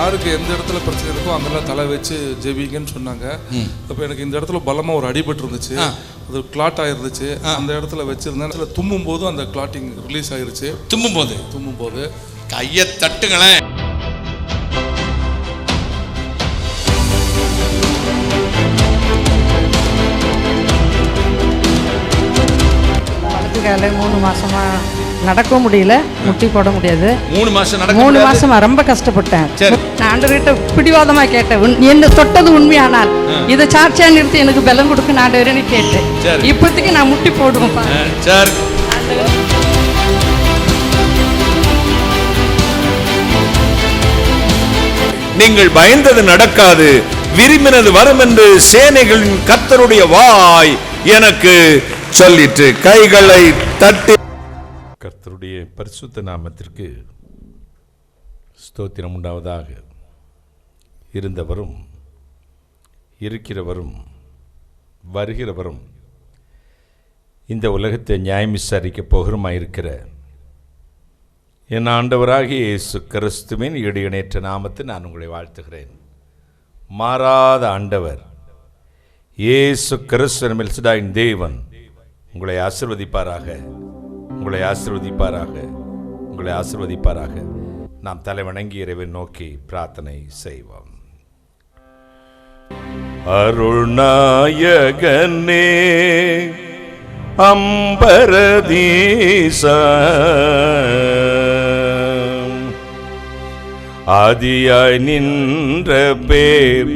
யாருக்கு எந்த இடத்துல பிரச்சனை இருக்கோ அங்கெல்லாம் தலை வச்சு ஜெபிங்கன்னு சொன்னாங்க. அப்போ எனக்கு இந்த இடத்துல பலமாக ஒரு அடிபட்டு இருந்துச்சு, அது கிளாட் ஆயிருந்துச்சு. அந்த இடத்துல வச்சிருந்தேன். தும்மும் போது அந்த கிளாட்டிங் ரிலீஸ் ஆயிருச்சு. தும்மும் போது கையை தட்டுங்களேன். வலது கால 3 மாசமா நடக்க முடியல, முட்டி போட முடியாது. 3 மாசமா ரொம்ப கஷ்டப்பட்டேன். நான் ஆண்டவர்கிட்ட பிடிவாதமா கேட்டேன், என்ன தொட்டது உண்மையானால் இதை சாட்சியா நிறுத்தி எனக்கு பலம் கொடுக்க ஆண்டவரேன்னு கேட்டேன். இப்போதைக்கு நான் முட்டி போடுவேன். நீங்கள் பயந்தது நடக்காது, விரும்பினது வரும் என்று சேனைகளின் கர்த்தருடைய வாய் எனக்கு சொல்லிற்று. கைகளை தட்டி. கர்த்தருடைய பரிசுத்த நாமத்திற்கு ஸ்தோத்திரம் உண்டாவதாக. இருந்தவரும் இருக்கிறவரும் வருகிறவரும் இந்த உலகத்தை நியாயம் விசாரிக்க போகிறமாயிருக்கிற என் ஆண்டவராகிய இயேசு கிறிஸ்துவின் இடையணையற்ற நாமத்தை நான் உங்களை வாழ்த்துகிறேன். மாறாத ஆண்டவர் இயேசு கிறிஸ்துவின் மெல்சிடாயின் தேவன் உங்களை ஆசீர்வதிப்பாராக, உங்களை ஆசீர்வதிப்பாராக, உங்களை ஆசீர்வதிப்பாராக. நாம் தலை வணங்கி இறைவன் நோக்கி பிரார்த்தனை செய்வோம். அருள்நாயகனே அம்பரதீசா, ஆதியாய் நின்ற பேர்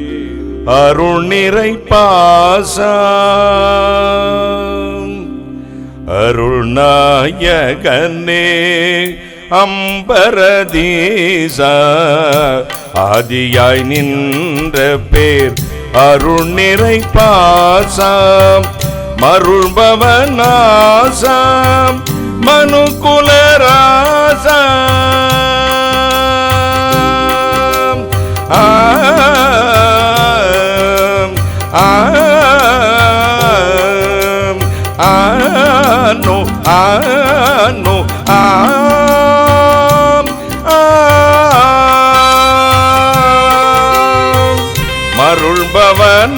அருள் நிறை பாசம். அருள்நாயகனே அம்பரதீசா, ஆதியாய் நின்ற பேர் அருள் நிறை பாசம். மருள்பவநாசம் மனுகுலராசம்.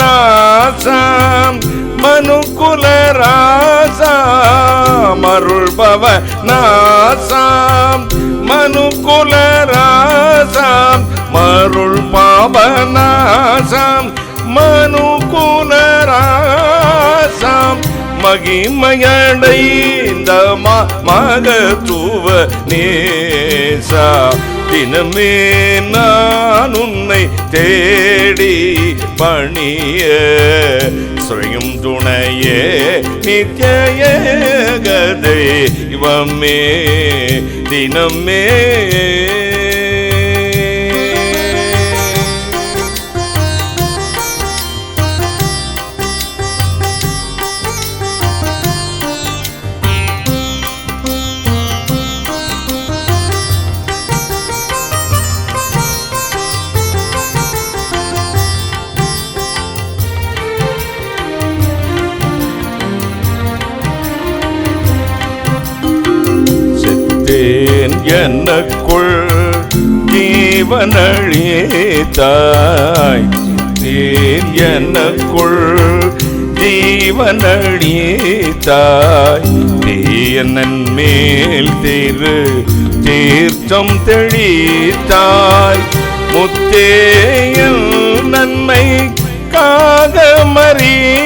மருள்பவநாசம் மனுகுலராசம். மருள்பவநாசம் மனுகுலராசம். மருள்பவநாசம் மனுகுலராசம். மகிமையடைந்த மகத்துவ நேசா, தினமே நான் உன்னை தேடி பணிய சுழையும் துணையே நித்ய கதை இவமே தினமே. எனக்குள் ஜீவனளித்தாய், எனக்குள் ஜீவனளித்தாய். தீயனன் மேல் திரு தீர்த்தம் தெளித்தாய். முத்தேயல் நன்மை காக மறித்தாய்.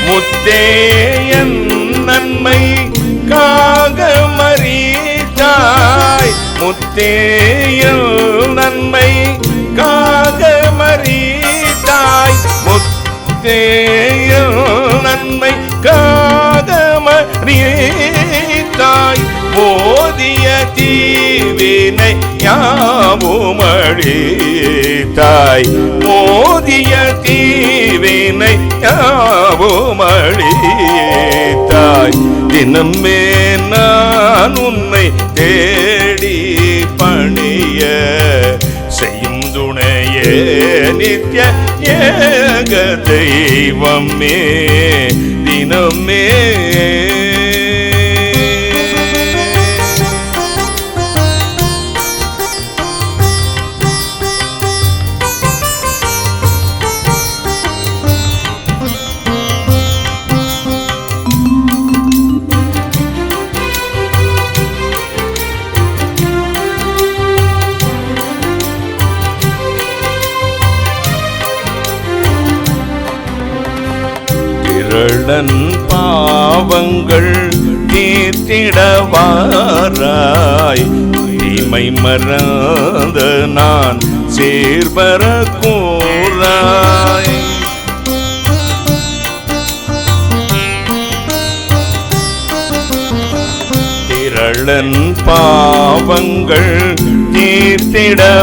முத்தேயன் நன்மை காக மறித்தாய். முத்தேயல் நன்மை காக மறித்தாய். முத்தேயல் நன்மை காக மறித்தாய். போதிய தீவினை யாவும் அழித்தாய். போதிய தீவினை யாவும் அழித்தாய். தினமே நான் உன்னை தேடி பணிய செய்யும் துணையே நித்ய ஏக தெய்வமே தினமே. திரளன் பாவங்கள் தீர்த்திடவாராய் தீமை மறந்த நான் சேர்பர கூறாய். திரளன் பாவங்கள் தீர்த்திடவாராய்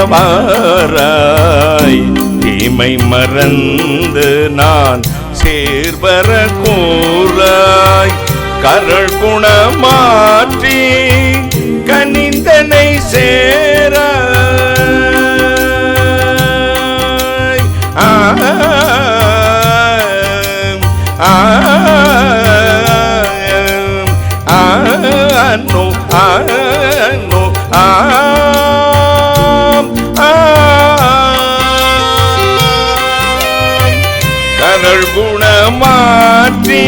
தீமை மறந்து நான் சேர்பர கூறாய். கரள் குணமாற்றி கனிந்தனை சேராய். ஆனோ ஆனோ கரள் குணமாற்றி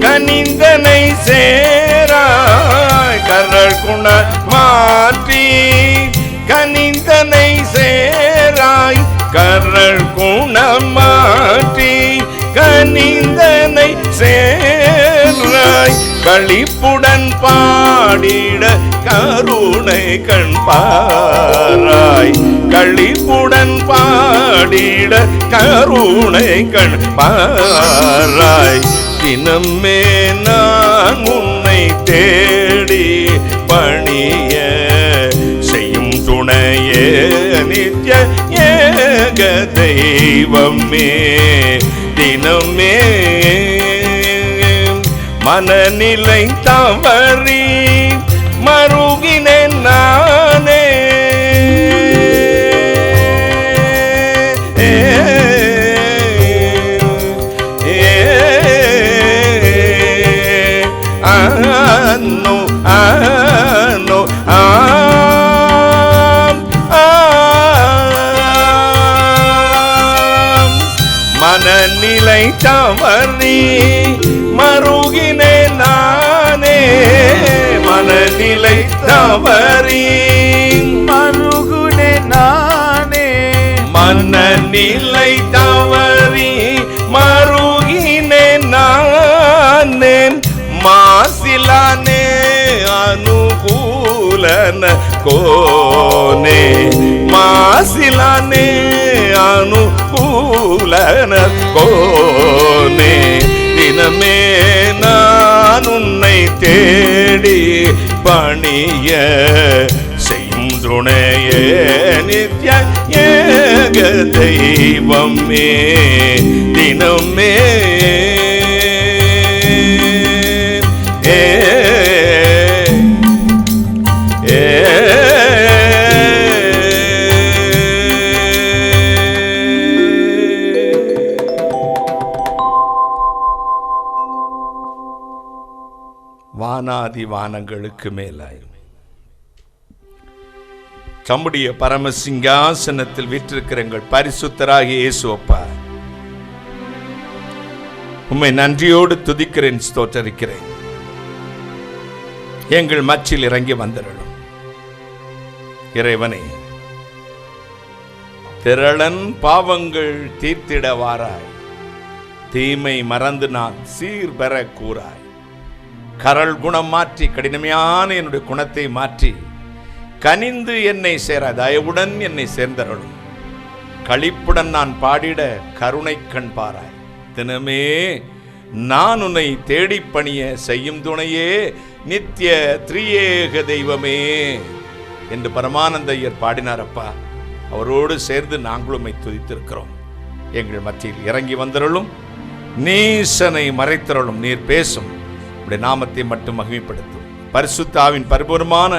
கனிந்தனை சேராய். கரள் குணமாற்றி கனிந்தனை சேராய். கரள் குணமாற்றி கனிந்தனை சேராய். களிப்புடன் பாடிட கருணை கண் பாராய். களிப்புடன் பாடிட கருணை கண் பாராய். தினமே நான் உன்னை தேடி பணிய செய்யும் துணையே நித்ய ஏக தெய்வமே தினமே. மனநிலை தவறி மருகினேன் நானே ஆனோ ஆனோ மனநிலை தவறி மருகினே நானே. மனநிலை தவறி மருகுனே நானே. மனநிலை தவறி மருகினே நானே. மாசிலானே அனுகூலன கோனே. மாசிலானே அனுகூலன கோனே. தினமே நான் உன்னை தேடி பணிய செய்யும் துணையே நித்ய ஏக தெய்வமே தினமே. வானாதி வானங்களுக்கு மேலாய் தம்முடைய பரமசிங்காசனத்தில் வீற்றிருக்கிற எங்கள் பரிசுத்தராகிய இயேசு அப்பா, உம்மை நன்றியோடு துதிக்கிறேன், ஸ்தோத்தரிக்கிறேன். எங்கள் மச்சில் இறங்கி வந்திரணும் இறைவனே. திரளன் பாவங்கள் தீர்த்திடவாராய் தீமை மறந்து நான் சீர்பெற கூறாய். கரள் குணம் மாற்றி கடினமையான என்னுடைய குணத்தை மாற்றி கனிந்து என்னை சேர தயவுடன் என்னை சேர்ந்தருளும். களிப்புடன் நான் பாடிட கருணை கண் பாராய். தினமே நான் உன்னை தேடி பணிய செய்யும் துணையே நித்திய திரியேக தெய்வமே என்று பரமானந்த ஐயர் பாடினாரப்பா. அவரோடு சேர்ந்து நாங்களும் உம்மை துதித்திருக்கிறோம். எங்கள் மத்தியில் இறங்கி வந்தருளும், நீசனை மறைத்தருளும், நீர் பேசும், உடைய நாமத்தை மட்டும் மகிமைப்படுத்தும். பரிசுத்த ஆவியின் பரிபூர்ணமான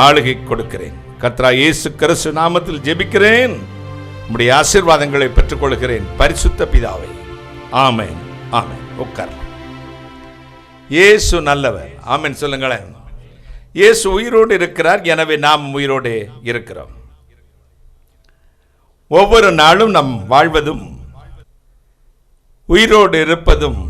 ஆளுகை கொடுக்கிறேன். கர்த்தராகிய இயேசு கிறிஸ்து நாமத்தில் ஜெபிக்கிறேன். உம்முடைய ஆசீர்வாதங்களை பெற்றுக்கொள்கிறேன் பரிசுத்த பிதாவே. ஆமென், ஆமென். உட்கார். இயேசு நல்லவர். ஆமென் சொல்லுங்களேன். இயேசு உயிரோடு இருக்கிறார், எனவே நாம் உயிரோடு இருக்கிறோம். ஒவ்வொரு நாளும் நாம் வாழ்வதும் உயிரோடு இருப்பதும்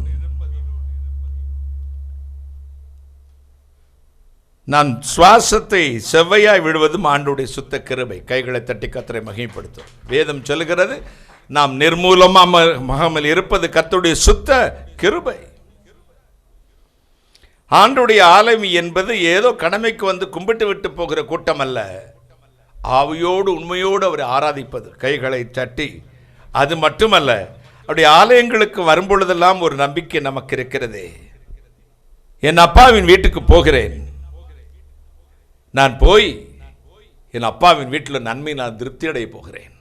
நான் சுவாசத்தை செவ்வையாய் விடுவதும் ஆண்டவருடைய சுத்த கிருபை. கைகளை தட்டி கர்த்தரை மகிமைப்படுத்தும். வேதம் சொல்லுகிறது, நாம் நிர்மூலமாகாமல் இருப்பது கர்த்தருடைய சுத்த கிருபை. ஆண்டவருடைய ஆலயம் என்பது ஏதோ கடமைக்கு வந்து கும்பிட்டு விட்டு போகிற கூட்டம் அல்ல. ஆவியோடு உண்மையோடு அவரை ஆராதிப்பது, கைகளை தட்டி. அது மட்டுமல்ல, அவருடைய ஆலயங்களுக்கு வரும்பொழுதெல்லாம் ஒரு நம்பிக்கை நமக்கு இருக்கிறது. என் அப்பாவின் வீட்டுக்கு போகிறேன், நான் போய் என் அப்பாவின் வீட்டில் நன்மை நான் திருப்தி அடைய போகிறேன்.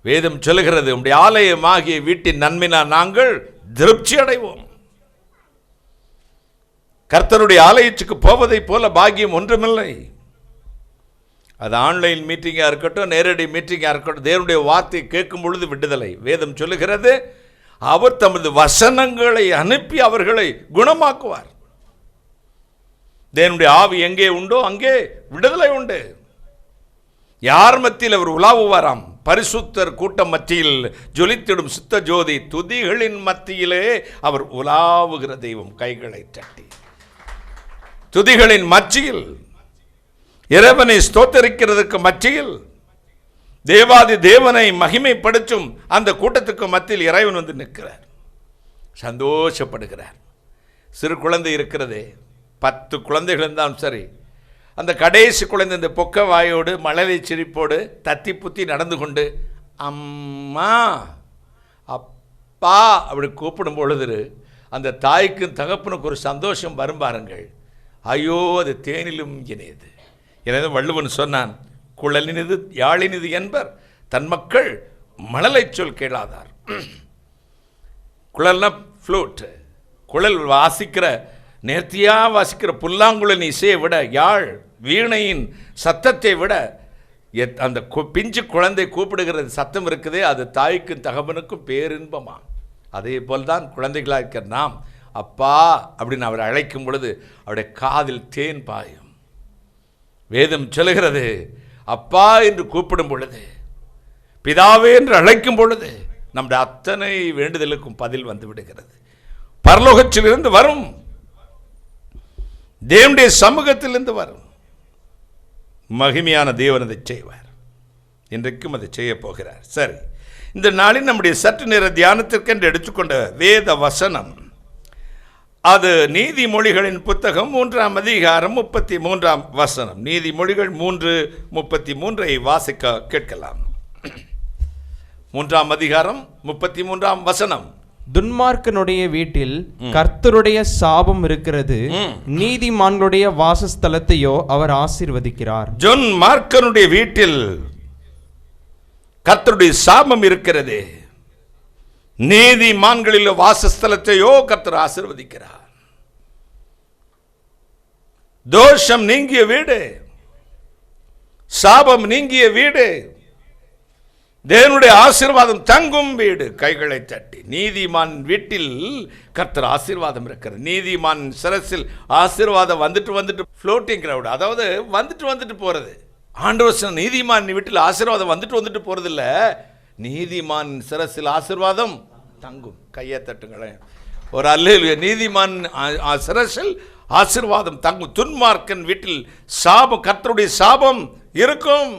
வேதம் சொல்லுகிறது, உம்முடைய ஆலயமாகிய வீட்டின் நன்மையினால் நாங்கள் திருப்தி அடைவோம். கர்த்தருடைய ஆலயத்துக்கு போவதை போல பாக்கியம் ஒன்றுமில்லை. அது ஆன்லைன் மீட்டிங்காக இருக்கட்டும், நேரடி மீட்டிங்காக இருக்கட்டும், தேவனுடைய வார்த்தை கேட்கும் பொழுது விடுதலை. வேதம் சொல்லுகிறது, அவர் தமது வசனங்களை அனுப்பி அவர்களை குணமாக்குவார். தேவனுடைய ஆவி எங்கே உண்டோ அங்கே விடுதலை உண்டு. யார் மத்தியில் அவர் உலாவுவாராம்? பரிசுத்தர் கூட்டம் மத்தியில் ஜொலித்திடும் சுத்த ஜோதி, துதிகளின் மத்தியிலே அவர் உலாவுகிற தெய்வம். கைகளை தட்டி துதிகளின் மத்தியில், இறைவனை ஸ்தோத்தரிக்கிறதுக்கு மத்தியில், தேவாதி தேவனை மகிமைப்படுத்தும் அந்த கூட்டத்துக்கு மத்தியில் இறைவன் வந்து நிற்கிறார், சந்தோஷப்படுகிறார். சிறு குழந்தை இருக்கிறதே, 10 குழந்தைகள் இருந்தாலும் சரி, அந்த கடைசி குழந்தை இந்த பொக்க வாயோடு மழலை சிரிப்போடு தத்தி புத்தி நடந்து கொண்டு அம்மா அப்பா அப்படி கூப்பிடும் பொழுது அந்த தாய்க்கும் தகப்பனுக்கு ஒரு சந்தோஷம் வரும் பாருங்கள். ஐயோ, அது தேனிலும் இனியது. எனவே வள்ளுவன் சொன்னான், குழலினிது யாழினிது என்பர் தன் மக்கள் மழலை சொல் கேளாதார். குழல்னா ஃப்ளூட், குழல் வாசிக்கிற, நேர்த்தியாக வாசிக்கிற புல்லாங்குழல் இசையை விட, யாழ் வீணையின் சத்தத்தை விட அந்த பிஞ்சு குழந்தை கூப்பிடுகிற சத்தம் இருக்குதே, அது தாய்க்கும் தகவனுக்கும் பேரின்பமா. அதே போல்தான் குழந்தைகளாக இருக்கிற நாம் அப்பா அப்படின்னு அவரை அழைக்கும் பொழுது அவருடைய காதில் தேன் பாயும். வேதம் சொல்லுகிறது, அப்பா என்று கூப்பிடும் பொழுது, பிதாவே என்று அழைக்கும் பொழுது நம்முடைய அத்தனை வேண்டுதலுக்கும் பதில் வந்து விடுகிறது. பரலோகத்திலிருந்து வரும், தேவனுடைய சமூகத்திலிருந்து வரும். மகிமையான தேவன் அதை செய்வார். இன்றைக்கும் அதை செய்ய போகிறார். சரி, இந்த நாளில் நம்முடைய சற்று நேர தியானத்திற்கென்று எடுத்துக்கொண்ட வேத வசனம், அது நீதிமொழிகளின் புத்தகம் 3ஆம் அதிகாரம் 33ஆம் வசனம். நீதிமொழிகள் 3:33 வாசிக்க கேட்கலாம். 3ஆம் அதிகாரம் 33ஆம் வசனம். துன்மார்க்கனுடைய வீட்டில் கர்த்தருடைய சாபம் இருக்கிறது, நீதிமான்களுடைய வாசஸ்தலத்தையோ அவர் ஆசீர்வதிக்கிறார். துன்மார்க்கனுடைய வீட்டில் கர்த்தருடைய சாபம் இருக்கிறது, நீதிமான்களில் வாசஸ்தலத்தையோ கர்த்தர் ஆசீர்வதிக்கிறார். தோஷம் நீங்கிய வீடு, சாபம் நீங்கிய வீடு, தேவனுடைய ஆசீர்வாதம் தங்கும் வீடு. கைகளை தட்டி, நீதிமான் வீட்டில் கர்த்தர் ஆசீர்வாதம் இருக்கிறது. நீதிமான் சிரசில் ஆசீர்வாதம் வந்துட்டு ஃப்ளோட்டிங் கிரவுட், அதாவது வந்துட்டு போறது. ஆண்டவர் நீதிமான் வீட்டில் ஆசீர்வாதம் வந்துட்டு போறது இல்ல, நீதிமான் சிரசில் ஆசீர்வாதம் தங்கும். கையை தட்டுங்களேன், ஒரு அல்லேலூயா. நீதிமான் சிரசில் ஆசீர்வாதம் தங்கும். துன்மார்க்கன் வீட்டில் சாபம், கர்த்தருடைய சாபம் இருக்கும்.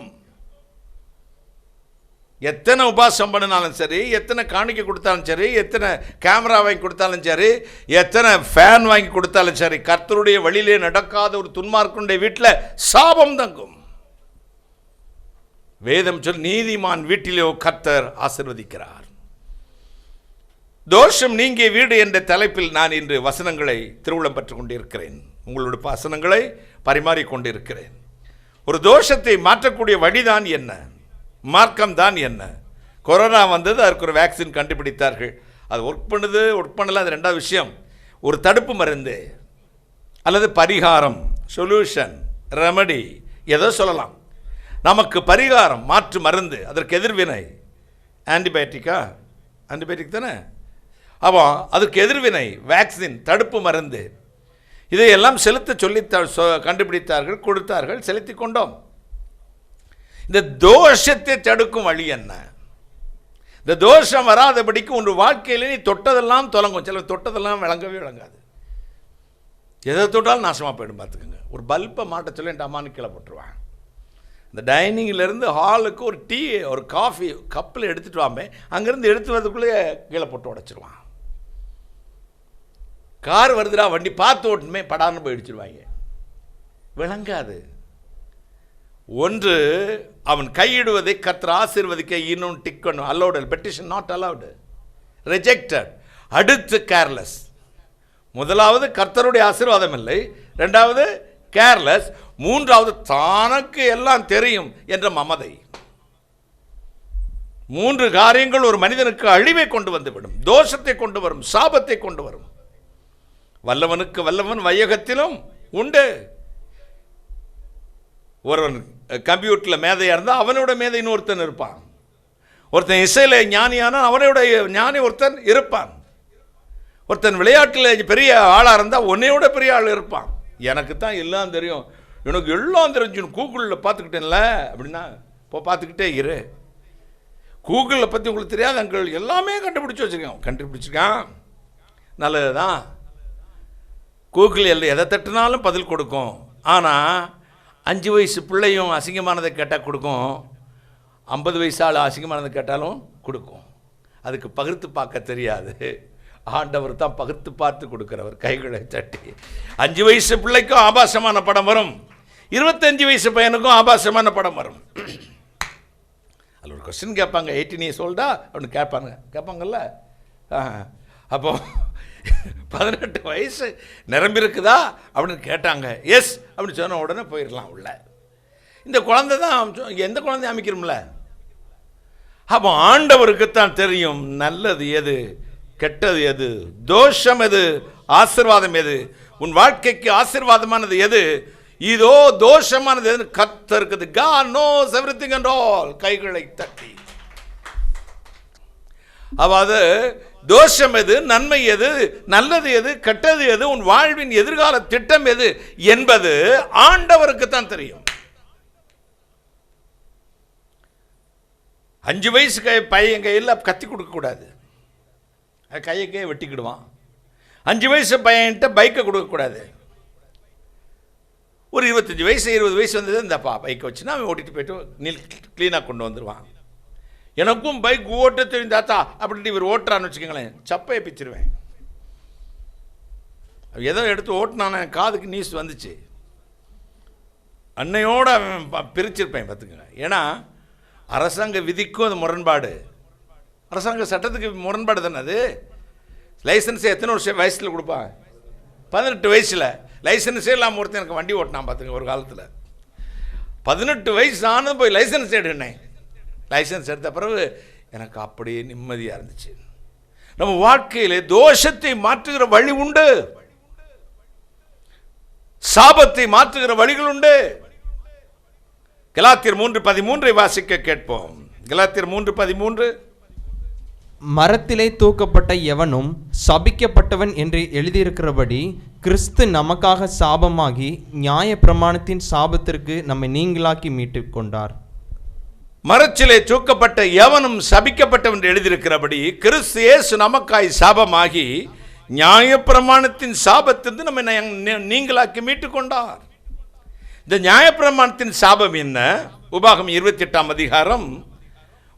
எத்தனை உபாசம் பண்ணினாலும் சரி, எத்தனை காணிக்கை கொடுத்தாலும் சரி, எத்தனை கேமரா வாங்கி கொடுத்தாலும் சரி, எத்தனை ஃபேன் வாங்கி கொடுத்தாலும் சரி, கர்த்தருடைய வழியிலே நடக்காத ஒரு துன்மார்க்கனுடைய வீட்டில் சாபம் தங்கும். வேதம் சொல், நீதிமான் வீட்டிலே கர்த்தர் ஆசீர்வதிக்கிறார். தோஷம் நீங்கிய வீடு என்ற தலைப்பில் நான் இன்று வசனங்களை திருவுளம் பெற்றுக் கொண்டிருக்கிறேன். உங்களுடைய வசனங்களை பரிமாறிக்கொண்டிருக்கிறேன். ஒரு தோஷத்தை மாற்றக்கூடிய வழிதான் என்ன, மார்க்கம் தான் என்ன? கொரோனா வந்தது, அதற்கு ஒரு வேக்சின் கண்டுபிடித்தார்கள். அது ஒர்க் பண்ணல, அது ரெண்டாவது விஷயம். ஒரு தடுப்பு மருந்து, அல்லது பரிகாரம், சொல்யூஷன், ரெமடி ஏதோ சொல்லலாம். நமக்கு பரிகாரம் மாற்று மருந்து, அதற்கு எதிர்வினை ஆன்டிபயோட்டிக் தானே. அப்போ அதுக்கு எதிர்வினை வேக்சின், தடுப்பு மருந்து, இதையெல்லாம் செலுத்த சொல்லி கண்டுபிடித்தார்கள், கொடுத்தார்கள், செலுத்தி கொண்டோம். இந்த தோஷத்தை தடுக்கும் வழி என்ன? இந்த தோஷம் வராதபடிக்கு உன் வாழ்க்கையில் நீ தொட்டதெல்லாம் தொலங்கும். சில தொட்டதெல்லாம் விளங்கவே விளங்காது, எதை தொட்டாலும் நாசமாக போயிடும். பார்த்துக்கோங்க. ஒரு பல்பை மாட்ட சொல்லி என் அம்மானு கீழே போட்டுருவான். இந்த டைனிங்கிலேருந்து ஹாலுக்கு ஒரு டீ ஒரு காஃபி கப்பில் எடுத்துகிட்டு வாமே, அங்கேருந்து எடுத்து வரதுக்குள்ளே கீழே போட்டு உடச்சிருவான். கார் வருதுடா, வண்டி பார்த்து ஓட்டணுமே, படான்னு போய் அடிச்சிருவாங்க. விளங்காது. ஒன்று, அவன் கையிடுவதை கர்த்தர் ஆசீர்வதிக்க இன்னும் டிக் பண்ணும். Allowed, petition not allowed, rejected. அடுத்து கேர்லெஸ். முதலாவது கர்த்தருடைய ஆசீர்வாதம் இல்லை, ரெண்டாவது கேர்லெஸ், மூன்றாவது தனக்கு எல்லாம் தெரியும் என்ற மமதை. 3 காரியங்கள் ஒரு மனிதனுக்கு அழிவை கொண்டு வந்துவிடும், தோஷத்தை கொண்டு வரும், சாபத்தை கொண்டு வரும். வல்லவனுக்கு வல்லவன் வையகத்திலும் உண்டு. ஒருவன் கம்ப்யூட்டரில் மேதையாக இருந்தால் அவனோட மேதை இன்னொருத்தன் இருப்பான். ஒருத்தன் இசையில் ஞானியானால் அவனுடைய ஞானி ஒருத்தன் இருப்பான். ஒருத்தன் விளையாட்டில் பெரிய ஆளாக இருந்தால் உன்னையோட பெரிய ஆள் இருப்பான். எனக்கு தான் எல்லாம் தெரியும், எனக்கு எல்லாம் தெரிஞ்சுன்னு கூகுளில் பார்த்துக்கிட்டேன்ல அப்படின்னா, இப்போ பார்த்துக்கிட்டே இரு. கூகுளில் பற்றி உங்களுக்கு தெரியாது, அங்கே எல்லாமே கண்டுபிடிச்சிருக்கான். நல்லது தான். கூகுள் எதை தட்டினாலும் பதில் கொடுக்கும். ஆனால் 5 வயசு பிள்ளையும் அசிங்கமானதை கேட்டால் கொடுக்கும், 50 வயசு ஆள் அசிங்கமானதை கேட்டாலும் கொடுக்கும். அதுக்கு பகிர்த்து பார்க்க தெரியாது. ஆண்டவர் தான் பகிர்த்து பார்த்து கொடுக்குறவர். கைகளை தட்டி 5 வயசு பிள்ளைக்கும் ஆபாசமான படம் வரும், 25 வயசு பையனுக்கும் ஆபாசமான படம் வரும். அதில் ஒரு கொஸ்டின் கேட்பாங்க, 18 years old அப்படின்னு கேட்பாங்கல்ல. அப்போ 18 வயசு நிரம்பியிருக்குதா அப்படின்னு கேட்டாங்க. எஸ் அப்படின்னு சொன்ன உடனே போயிடலாம் உள்ள. இந்த குழந்தை தான் எந்த குழந்தையும் அமைக்கிறோம்ல. அப்போ ஆண்டவருக்குத்தான் தெரியும் நல்லது எது, கெட்டது எது, தோஷம் எது, ஆசீர்வாதம் எது, உன் வாழ்க்கைக்கு ஆசீர்வாதமானது எது, இதோ தோஷமானது எது கர்த்தருக்கு. God knows everything and all. கைகளை தட்டி. அதாவது தோஷம் எது, நன்மை எது, நல்லது எது, கெட்டது எது, உன் வாழ்வின் எதிர்கால திட்டம் எது என்பது ஆண்டவருக்கு தான் தெரியும். 5 வயசு பையன் கையில் கத்தி கொடுக்கக்கூடாது, கையக்கே வெட்டிக்கிடுவான். 5 வயசு பையன்கிட்ட பைக்கை கொடுக்கக்கூடாது. ஒரு 25 வயசு 20 வயசு வந்தது, இந்த பைக்கை வச்சுன்னா அவன் ஓட்டிகிட்டு போய்ட்டு க்ளீனாக கொண்டு வந்துடுவான். எனக்கும் பைக் ஓட்ட தெரியும் தாத்தா அப்படின்ட்டு இவர் ஓட்டுறான்னு வச்சுக்கோங்களேன், சப்பையை பிச்சிருவேன். ஏதோ எடுத்து ஓட்டினான காதுக்கு நியூஸ் வந்துச்சு, அன்னையோடு அவன் பிரிச்சிருப்பேன் பார்த்துக்கோங்க. ஏன்னா அரசாங்க விதிக்கும் அது முரண்பாடு, அரசாங்க சட்டத்துக்கு முரண்பாடு தானே அது. லைசன்ஸை எத்தனை வயசில் கொடுப்பான்? 18 வயசில் லைசன்ஸே இல்லாமல் ஒருத்தன் எனக்கு வண்டி ஓட்டினான் பார்த்துங்க. ஒரு காலத்தில் 18 வயசு ஆனது போய் லைசன்ஸ் எடுனேன். லைசன்ஸ் எடுத்த பிறகு எனக்கு அப்படியே நிம்மதியாக இருந்துச்சு. நம்ம வாழ்க்கையில் தோஷத்தை மாற்றுகிற வழி உண்டு, சாபத்தை மாற்றுகிற வழிகள் உண்டு. கலாத்தியர் 3:13 வாசிக்க கேட்போம். கலாத்தியர் 3:13. மரத்திலே தூக்கப்பட்ட எவனும் சபிக்கப்பட்டவன் என்று எழுதியிருக்கிறபடி கிறிஸ்து நமக்காக சாபமாகி நியாயப்பிரமாணத்தின் சாபத்திற்கு நம்மை நீங்களாக்கி மீட்டுக் கொண்டார். மரத்திலே தூக்கப்பட்ட எவனும் சபிக்கப்பட்டவன் என்று எழுதியிருக்கிறபடி கிறிஸ்து இயேசு நமக்காய் சாபமாகி நியாயப்பிரமாணத்தின் சாபத்திலிருந்து நம்மை நீங்களாக்கி மீட்டுக் கொண்டார். இந்த நியாயப்பிரமாணத்தின் சாபம் என்ன? உபாகமம் 28ஆம் அதிகாரம்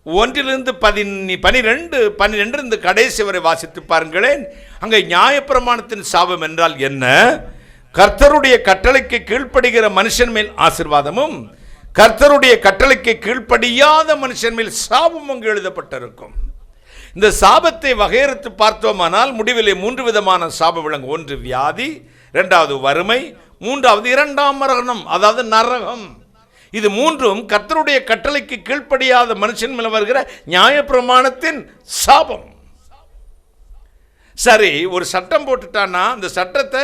1 12 கடைசி வரை வாசித்து பாருங்களேன். அங்கே நியாயப்பிரமாணத்தின் சாபம் என்றால் என்ன? கர்த்தருடைய கட்டளைக்கு கீழ்ப்படுகிற மனுஷன் மேல் ஆசீர்வாதமும் கர்த்தருடைய கட்டளைக்கு கீழ்ப்படியாத மனுஷன் மேல் சாபம் அங்கு எழுதப்பட்டிருக்கும். இந்த சாபத்தை வகையறுத்து பார்த்தோமானால் முடிவிலே 3 விதமான சாபம் விளங்கும். 1 வியாதி, 2வது வறுமை, 3வது 2ஆம் மரணம், அதாவது நரகம். இது 3ம் கர்த்தருடைய கட்டளைக்கு கீழ்ப்படியாத மனுஷன் மேல் வருகிற நியாயப்பிரமாணத்தின் சாபம். சரி, ஒரு சட்டம் போட்டுட்டான்னா அந்த சட்டத்தை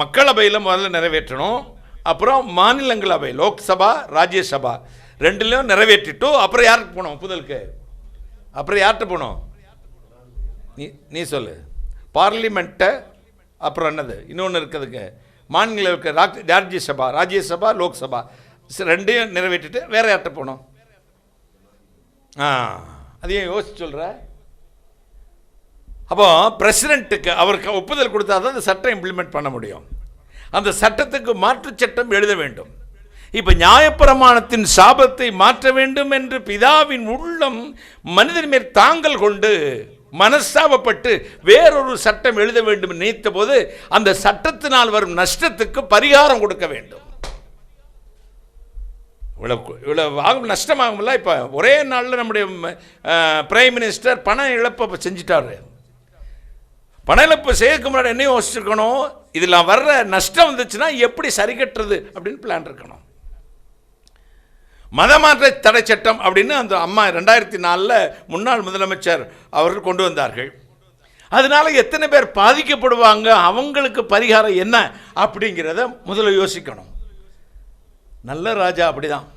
மக்களவையில் முதல்ல நிறைவேற்றணும், அப்புறம் மாநிலங்களவை லோக்சபா ராஜ்யசபா ரெண்டுலையும் நிறைவேற்றிட்டு அப்புறம் யாருக்கு போனோம் ஒப்புதலுக்கு? அப்புறம் யார்கிட்ட போனோம்? நீ சொல்லு. பார்லிமெண்ட்டை அப்புறம் என்னது இன்னொன்று இருக்குதுங்க, மாநில ராஜ்யசபா லோக்சபா ரெண்டையும் நிறைவேற்றிட்டு வேற யார்கிட்ட போனோம்? அதையும் யோசிச்சு சொல்கிற. அப்போ பிரசிடென்ட்டுக்கு அவருக்கு ஒப்புதல் கொடுத்தா தான் அந்த சட்டம் இம்ப்ளிமெண்ட் பண்ண முடியும். அந்த சட்டத்துக்கு மாற்று சட்டம் எழுத வேண்டும். இப்போ நியாயப்பிரமாணத்தின் சாபத்தை மாற்ற வேண்டும் என்று பிதாவின் உள்ளம் மனிதன் மேல் தாங்கல் கொண்டு மனஸ்தாபப்பட்டு வேறொரு சட்டம் எழுத வேண்டும் நினைத்த போது அந்த சட்டத்தினால் வரும் நஷ்டத்துக்கு பரிகாரம் கொடுக்க வேண்டும். இவ்வளோ நஷ்டமாகும்ல. இப்போ ஒரே நாளில் நம்முடைய பிரைம் மினிஸ்டர் பண இழப்பை செஞ்சிட்டாரு. பண இழப்பு செய்யறதுக்கு முன்னாடி என்ன யோசிச்சிருக்கணும்? இதில் வர்ற நஷ்டம் வந்துச்சுன்னா எப்படி சரி கட்டுறது அப்படின்னு பிளான் இருக்கணும். மதமாற்ற தடை சட்டம் அப்படின்னு அந்த அம்மா 2004 முன்னாள் முதலமைச்சர் அவர்கள் கொண்டு வந்தார்கள். அதனால எத்தனை பேர் பாதிக்கப்படுவாங்க, அவங்களுக்கு பரிகாரம் என்ன அப்படிங்கிறத முதல்ல யோசிக்கணும். நல்ல ராஜா அப்படிதான்.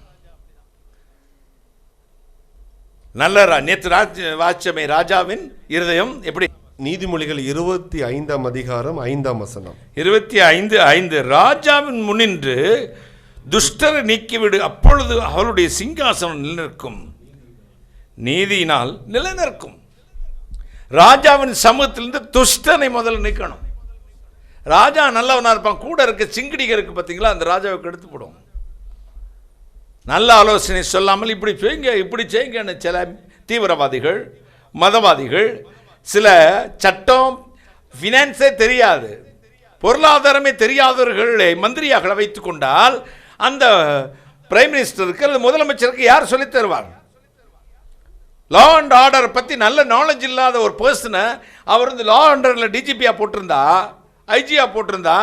நல்ல நேற்று வாச்சமே ராஜாவின் இருதயம் எப்படி? நீதிமொழிகள் 25 அதிகாரம் 5 வசனம். 25:5 ராஜாவின் முன்னின்று துஷ்டரை நீக்கிவிடு, அப்பொழுது அவருடைய சிங்காசனம் நிலைநிற்கும், நீதியினால் நிலைநிற்கும். ராஜாவின் சமூகத்திலிருந்து துஷ்டனை முதல்ல நீக்கணும். ராஜா நல்லவனா இருப்பான், கூட இருக்க சிங்கடிக இருக்கு பார்த்தீங்களா, அந்த ராஜாவுக்கு எடுத்து போடும். நல்ல ஆலோசனை சொல்லாமல் இப்படி செய்யுங்கன்னு சில தீவிரவாதிகள் மதவாதிகள், சில சட்டம் ஃபினான்ஸே தெரியாது பொருளாதாரமே தெரியாதவர்களை மந்திரியாக வைத்துக் கொண்டால் அந்த பிரைம் மினிஸ்டருக்கு அல்லது முதலமைச்சருக்கு யார் சொல்லித் தருவார்? லா அண்ட் ஆர்டர் பற்றி நல்ல நாலேஜ் இல்லாத ஒரு பர்சனை அவர் வந்து லா அண்ட் ஆர்டரில் டிஜிபியாக போட்டிருந்தா, ஐஜியாக போட்டிருந்தா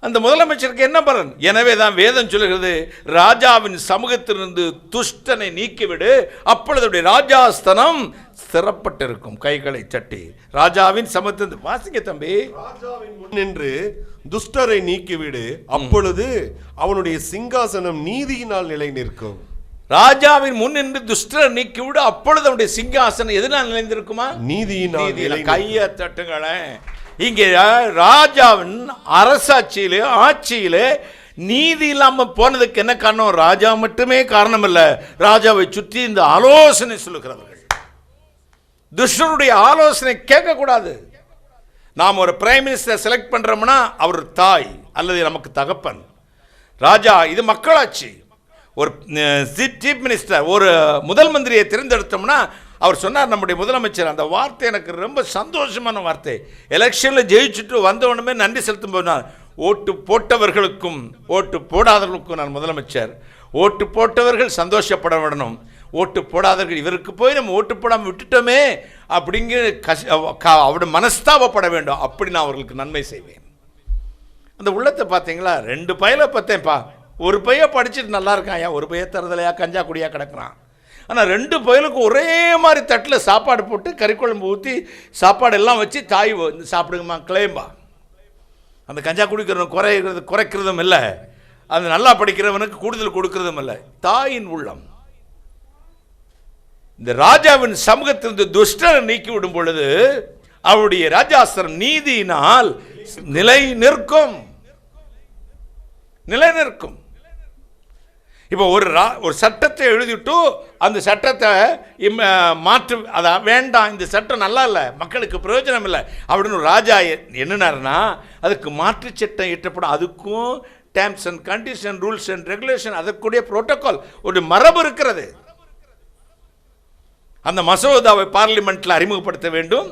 அந்த முதலமைச்சருக்கு என்ன பலன்? எனவே தான் வேதம் சொல்லுகிறது, ராஜாவின் சமூகத்திலிருந்து துஷ்டனை நீக்கிவிடு, அப்பொழுது ராஜாஸ்தனம் ஸ்திரப்பட்டிருக்கும். கைகளை சட்டி ராஜாவின் சமூகத்திலிருந்து வாசிக்க தம்பி. ராஜாவின் முன் நின்று துஷ்டரை நீக்கிவிடு, அப்பொழுது அவனுடைய சிங்காசனம் நீதியினால் நிலை நிற்கும். ராஜாவின் முன் நின்று துஷ்டரை நீக்கிவிடு, அப்பொழுது அவனுடைய சிங்காசனம் எதனால் நிலைந்திருக்குமா? நீதியினால். கையை தட்டுங்களேன். இங்கே ராஜாவின் அரசாட்சியிலே ஆட்சியிலே நீதி இல்லாம போனதுக்கு என்ன காரணம்? ராஜா மட்டுமே காரணம் இல்ல, ராஜாவை சுற்றி இந்த ஆலோசனை சொல்லுகிறவர்கள். துஷ்டருடைய ஆலோசனை கேட்கக்கூடாது. நாம் ஒரு பிரைம் மினிஸ்டர் செலக்ட் பண்றோம்னா அவர் தாய் அல்லது நமக்கு தகப்பன். ராஜா இது மக்களாட்சி. ஒரு சீஃப் மினிஸ்டர் ஒரு முதல் மந்திரியை தேர்ந்தெடுத்தோம்னா அவர் சொன்னார், நம்முடைய முதலமைச்சர், அந்த வார்த்தை எனக்கு ரொம்ப சந்தோஷமான வார்த்தை. எலெக்ஷனில் ஜெயிச்சுட்டு வந்தவனுமே நன்றி செலுத்தும் போது, ஓட்டு போட்டவர்களுக்கும் ஓட்டு போடாதவர்களுக்கும் நான் முதலமைச்சர், ஓட்டு போட்டவர்கள் சந்தோஷப்பட விடணும், ஓட்டு போடாதவர்கள் இவருக்கு போய் நம்ம ஓட்டு போடாமல் விட்டுட்டோமே அப்படிங்கிற அவருடைய மனஸ்தாபப்பட வேண்டும். அப்படி நான் அவர்களுக்கு நன்மை செய்வேன். அந்த உள்ளத்தை பார்த்தீங்களா? 2 பையலை பார்த்தேன்ப்பா. ஒரு பையன் படிச்சுட்டு நல்லா இருக்கான், ஒரு பையன் தருதலையா கஞ்சா குடியாக கிடக்குறான். ஆனால் 2 பையலுக்கும் ஒரே மாதிரி தட்டில் சாப்பாடு போட்டு கறிக்குழம்பு ஊற்றி சாப்பாடு எல்லாம் வச்சு தாய் சாப்பிடுங்கம்மா கிளேம்பா. அந்த கஞ்சா குடிக்கிறவன் குறைக்கிறதும் இல்லை, அந்த நல்லா படிக்கிறவனுக்கு கூடுதல் கொடுக்கிறதும் இல்லை. தாயின் உள்ளம். இந்த ராஜாவின் சமூகத்திலிருந்து துஷ்டரை நீக்கிவிடும் பொழுது அவருடைய ராஜாசனம் நீதியினால் நிலை நிற்கும். இப்போ ஒரு சட்டத்தை எழுதிட்டு அந்த சட்டத்தை மாற்று, அதான் வேண்டாம், இந்த சட்டம் நல்லா இல்லை, மக்களுக்கு பிரயோஜனம் இல்லை அப்படின்னு ராஜா என்னன்னாருன்னா அதுக்கு மாற்று சட்டம் இயற்றப்படும். அதுக்கும் terms and condition, rules and regulation, அதற்குரிய புரோட்டோகால், ஒரு மரபு இருக்கிறது. அந்த மசோதாவை பார்லிமெண்ட்டில் அறிமுகப்படுத்த வேண்டும்,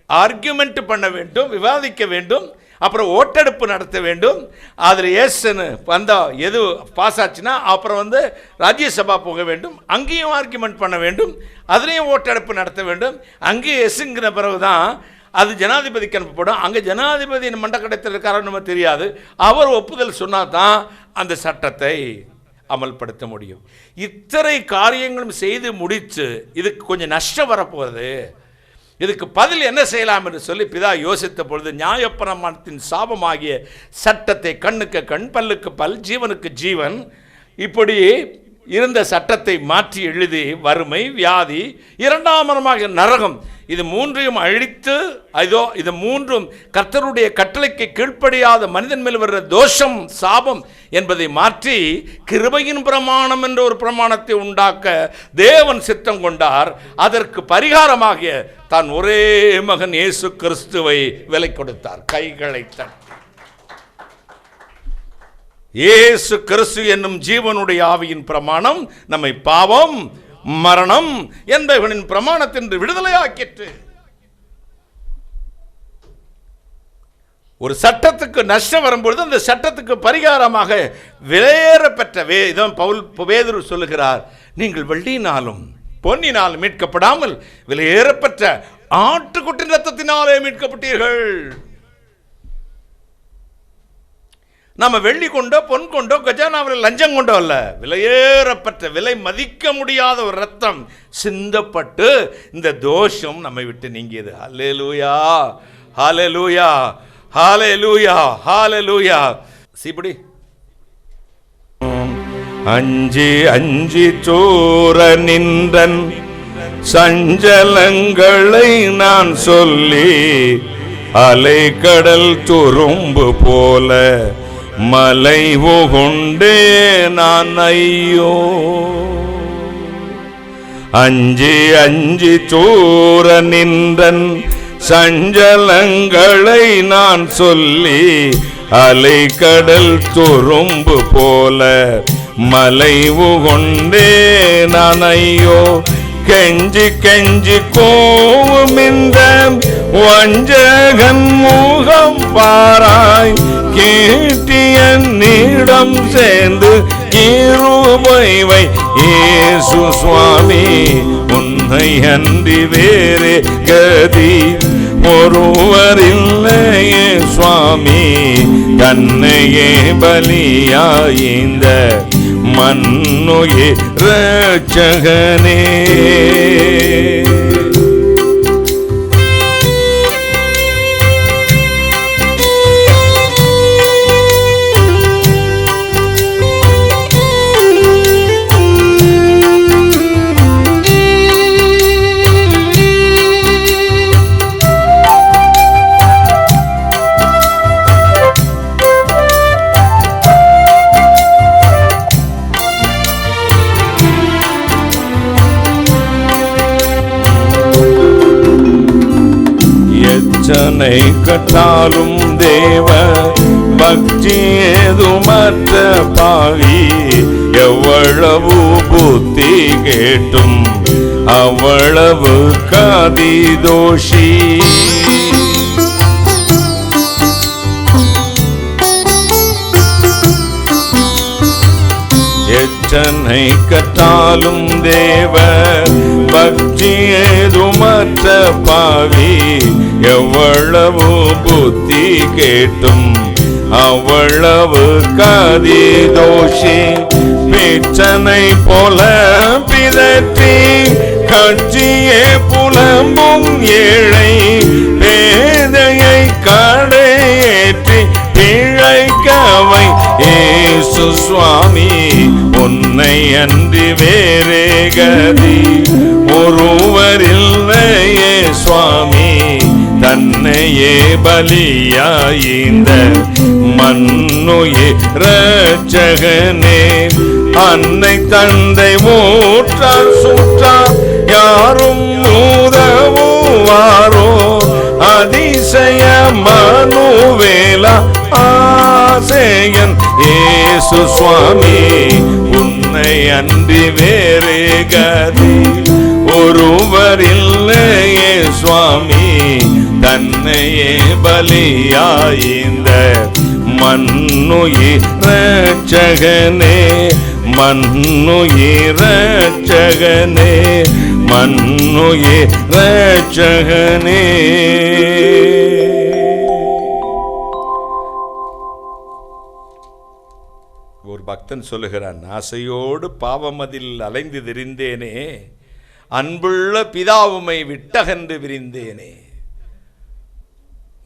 ஆர்கியூமெண்ட் பண்ண வேண்டும், விவாதிக்க வேண்டும், அப்புறம் ஓட்டெடுப்பு நடத்த வேண்டும். அதில் எஸ்ன்னு வந்தால் எது பாஸ் ஆச்சுன்னா அப்புறம் ராஜ்யசபா போக வேண்டும், அங்கேயும் ஆர்கியூமெண்ட் பண்ண வேண்டும், அதுலேயும் ஓட்டெடுப்பு நடத்த வேண்டும். அங்கேயும் எஸ்ங்கிற பிறகு தான் அது ஜனாதிபதிக்கு அனுப்பப்படும். அங்கே ஜனாதிபதி மண்டக்கடத்தில் இருக்காரன்னு நம்ம தெரியாது, அவர் ஒப்புதல் சொன்னால் தான் அந்த சட்டத்தை அமல்படுத்த முடியும். இத்தனை காரியங்களும் செய்து முடித்து இதுக்கு கொஞ்சம் நஷ்டம் வரப்போகுது. இதுக்கு பதில் என்ன செய்யலாம் என்று சொல்லி பிதா யோசித்த பொழுது, நியாயப்பிரமாணத்தின் சாபமாகிய சட்டத்தை, கண்ணுக்கு கண், பல்லுக்கு பல், ஜீவனுக்கு ஜீவன், இப்படி இருந்த சட்டத்தை மாற்றி எழுதி வறுமை, வியாதி, இரண்டாம் மரணமாக நரகம், இது மூன்றையும் அழித்து, இது மூன்றும் கர்த்தருடைய கட்டளைக்கு கீழ்ப்படியாத மனிதன் மேல் வருகிற தோஷம், சாபம் என்பதை மாற்றி கிருபையின் பிரமாணம் என்ற ஒரு பிரமாணத்தை உண்டாக்க தேவன் சித்தம் கொண்டார். அதற்கு பரிகாரமாக தான் ஒரே மகன் இயேசு கிறிஸ்துவை விலை கொடுத்தார். கைகளை தட்டி இயேசு கிறிஸ்து என்னும் ஜீவனுடைய ஆவியின் பிரமாணம் நம்மை பாவம், மரணம் என்பவனின் பிரமாணத்தின்று விடுதலையாக்கிற்று. ஒரு சட்டத்துக்கு நஷ்டம் வரும்பொழுது அந்த சட்டத்துக்கு பரிகாரமாக விலையேற பெற்ற பேதுரு சொல்லுகிறார், நீங்கள் வெள்ளியினாலும் பொன்னினாலும் மீட்கப்படாமல் விலையேறப்பெற்ற ஆட்டுக்குட்டின் ரத்தத்தினாலே மீட்கப்பட்டீர்கள். நம்ம வெள்ளி கொண்டோ பொன் கொண்டோ கஜானாவில் லஞ்சம் கொண்டோ அல்ல, விலையேறப்பட்ட, விலை மதிக்க முடியாத ஒரு ரத்தம் சிந்தப்பட்டு இந்த தோஷம் நம்மை விட்டு நீங்கியது. ஹல்லேலூயா, ஹல்லேலூயா, ஹல்லேலூயா, ஹல்லேலூயா. சீபடி அஞ்சி அஞ்சி சோர நின்றன் சஞ்சலங்களை நான் சொல்லி, அலை கடல் துரும்பு போல மலைவு கொண்டே நான் ஐயோ. அஞ்சி அஞ்சி சோர நின்றன் சஞ்சலங்களை நான் சொல்லி, அலை கடல் துரும்பு போல மலைவு கொண்டே நான் ஐயோ. கெஞ்சி கெஞ்சி கோவும் இந்த வஞ்சகன் முகம் பாராய், கேட்டிய நீடம் சேர்ந்து கிருபைவை இயேசு சுவாமி, உன்னை அன்றி வேறே கதி ஒருவரில்லையே சுவாமி, தன்னையே பலியாய்ந்த மன்னுயே இரட்சகனே. எச்சனை கட்டாலும் தேவ பக்தி ஏதுமற்ற பாவி, எவ்வளவு புத்தி கேட்டும் அவ்வளவு காதி தோஷி. எச்சனை கட்டாலும் தேவ பக்தி ஏதுமற்ற பாவி, எவ்வளவு புத்தி கேட்டும் அவ்வளவு காதி தோஷி. பேச்சனை போல பிதற்றி கட்சியே புலம்பும் ஏழை, பேதையை கடையேற்றி பிழைக்கவை இயேசு சுவாமி, உன்னை அன்றி வேறே கதி ஒருவரில்லையே சுவாமி, தன்னையே பலியாய்ந்த மன்னுயே இரட்சகனே. அன்னை தந்தை ஊற்றார் சுற்றார் யாரும் உதவுவாரோ, அதிசய மனுவேலா ஆசையன் இயேசு சுவாமி, உன்னை அன்றி வேறே கதி ஒருவரில்லையே சுவாமி, தன்னையே பலியாய்ந்த மன்னுயிர் இரட்சகனே, மன்னுயிர் இரட்சகனே, மன்னுயிர் இரட்சகனே. ஒரு பக்தன் சொல்லுகிறான், ஆசையோடு பாவமதில் அலைந்து திரிந்தேனே, அன்புள்ள பிதாவுமை விட்டகன்று விரிந்தேனே.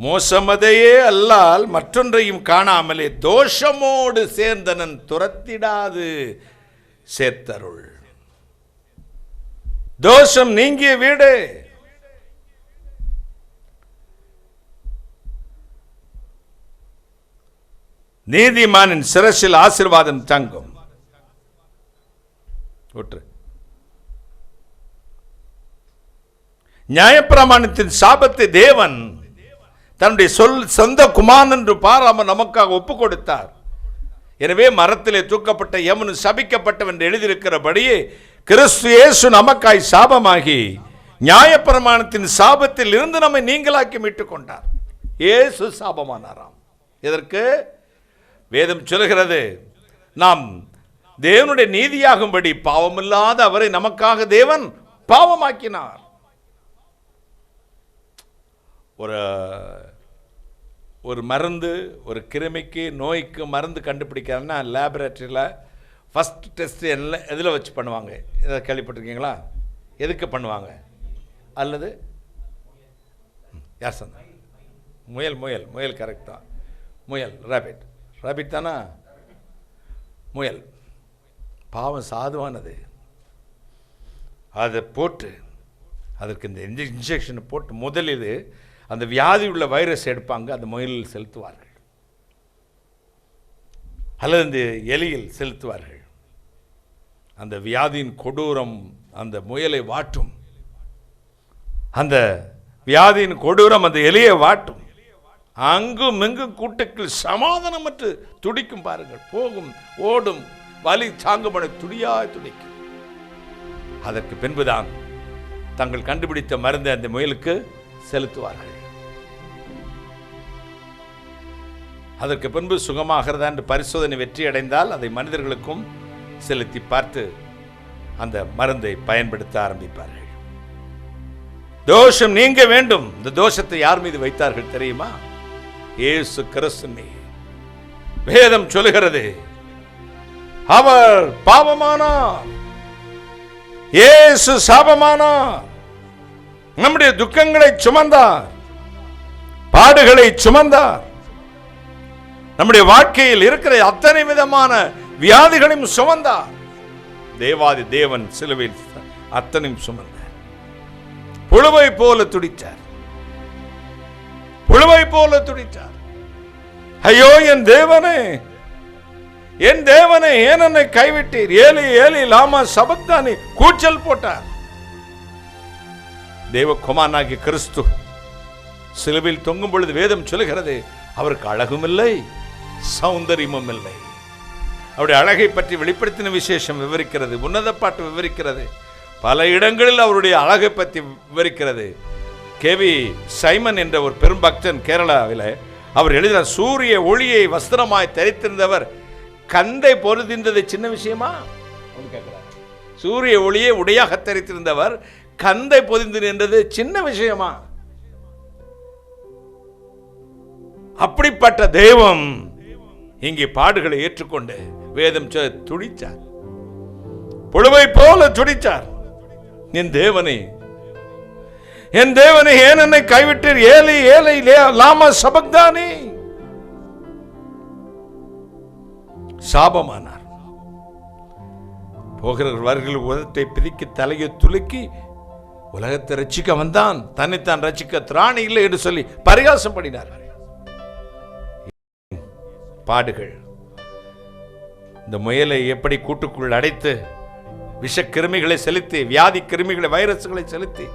மோசமதையே அல்லால் மற்றொன்றையும் காணாமலே தோஷமோடு சேர்ந்தனன் துரத்திடாது சேர்த்தருள். தோஷம் நீங்கிய வீடு. நீதிமானின் சிரசில் ஆசீர்வாதம் தங்கும். நியாயப்பிரமாணத்தின் சாபத்தை தேவன் தன்னுடைய சொந்த குமாரன் என்று பாராமல் நமக்காக ஒப்பு கொடுத்தார். எனவே மரத்திலே தூக்கப்பட்ட எவனு சபிக்கப்பட்டவன் என்று எழுதியிருக்கிறபடியே கிறிஸ்து இயேசு நமக்காய் சாபமாகி நியாயப்பிரமாணத்தின் சாபத்தில் இருந்து நம்மை நீங்களாக்கி மீட்டுக் கொண்டார். இயேசு சாபமானாராம். இதற்கு வேதம் சொல்கிறது, நாம் தேவனுடைய நீதியாகும்படி பாவமில்லாத அவரை நமக்காக தேவன் பாவமாக்கினார். ஒரு மருந்து, ஒரு கிருமிக்கு நோய்க்கு மருந்து கண்டுபிடிக்கிறதுனா லேபரேட்டரியில் ஃபஸ்ட் டெஸ்ட் எதில் வச்சு பண்ணுவாங்க? எதை கேள்விப்பட்டிருக்கீங்களா? எதுக்கு பண்ணுவாங்க? அல்லது யார் சொன்ன? முயல் கரெக்ட் தான். ரேபிட் தானா? முயல் பாவம் சாதுவானது. அதை போட்டு அதற்கு இந்த இன்ஜெக்ஷனை போட்டு முதலில் அந்த வியாதி உள்ள வைரஸ் எடுப்பாங்க, அந்த முயலில் செலுத்துவார்கள் அல்லது இந்த எலியில் செலுத்துவார்கள். அந்த வியாதியின் கொடூரம் அந்த முயலை வாட்டும், அந்த வியாதியின் கொடூரம் அந்த எலியை வாட்டும். அங்கும் இங்கும் கூட்டுக்கள் சமாதானமற்று துடிக்கும் பாருங்கள். போகும் ஓடும் வலி தாங்கும்பட துடியாய் துடிக்கும். அதற்கு பின்புதான் தங்கள் கண்டுபிடித்த மருந்தை அந்த முயலுக்கு செலுத்துவார்கள். அதற்கு பின்பு சுகமாகிறதா என்று பரிசோதனை வெற்றி அடைந்தால் அதை மனிதர்களுக்கும் செலுத்தி பார்த்து அந்த மருந்தை பயன்படுத்த ஆரம்பிப்பார்கள். தோஷம் நீங்க வேண்டும். இந்த தோஷத்தை யார் மீது வைத்தார்கள் தெரியுமா? இயேசு கிறிஸ்து மீது. வேதம் சொல்லுகிறது, அவர் பாவமானார், இயேசு சாபமானார், நம்முடைய துக்கங்களை சுமந்தார், பாடுகளை சுமந்தார், நம்முடைய வாழ்க்கையில் இருக்கிற அத்தனை விதமான வியாதிகளையும் சுமந்தார். தேவாதி தேவன் சிலுவையில் அத்தனையும் சுமந்தார். புழுவை போல துடித்தார். ஐயோ என் தேவனே, என் தேவனே, ஏன் என்னை கைவிட்டீர்? ஏலி ஏலி லாமா சபக்தானி கூச்சல் போட்டார். தேவகுமாரனாகிய கிறிஸ்து சிலுவையில் தொங்கும் பொழுது வேதம் சொல்லுகிறது, அவருக்கு அழகும் இல்லை, சௌந்தரியமும் இல்லை. அவருடைய அழகை பற்றி வெளிப்படுத்தின விசேஷம் விவரிக்கிறது, உன்னத பாட்டு விவரிக்கிறது, பல இடங்களில் அவருடைய அழகை பற்றி விவரிக்கிறது. கேவி சைமன் என்ற ஒரு பெரும் பக்தன் கேரளாவில் அவர் எழுதினார், சூரிய ஒளியை வஸ்திரமாய் தரித்திருந்தவர் கந்தை பொருதின்றது சின்ன விஷயமா? சூரிய ஒளியை உடையாக தரித்திருந்தவர் கந்தை பொதிந்து நின்றது சின்ன விஷயமா? அப்படிப்பட்ட தெய்வம் இங்கே பாடுகளை ஏற்றுக்கொண்டு வேதம் துடித்தார், புழுவை போல துடித்தார். என் தேவனே, என் தேவனை ஏன் என்னை கைவிட்டீர்? ஏலை ஏலை லாமா சபக்தானி. சாபமானார். போகிறவர்கள் உலகத்தை பிரிக்கி தலையை துலுக்கி உலகத்தை ரட்சிக்க வந்தான், தன்னைத்தான் ரட்சிக்க திராணி இல்லை என்று சொல்லி பரிகாசம் பண்ணினார்கள். பாடுகள் இந்த முயலை எப்படி கூட்டுக்குள் அடைத்து விஷ கிருமிகளை செலுத்தி, வியாதி கிருமிகளை, வைரஸ்களை செலுத்தி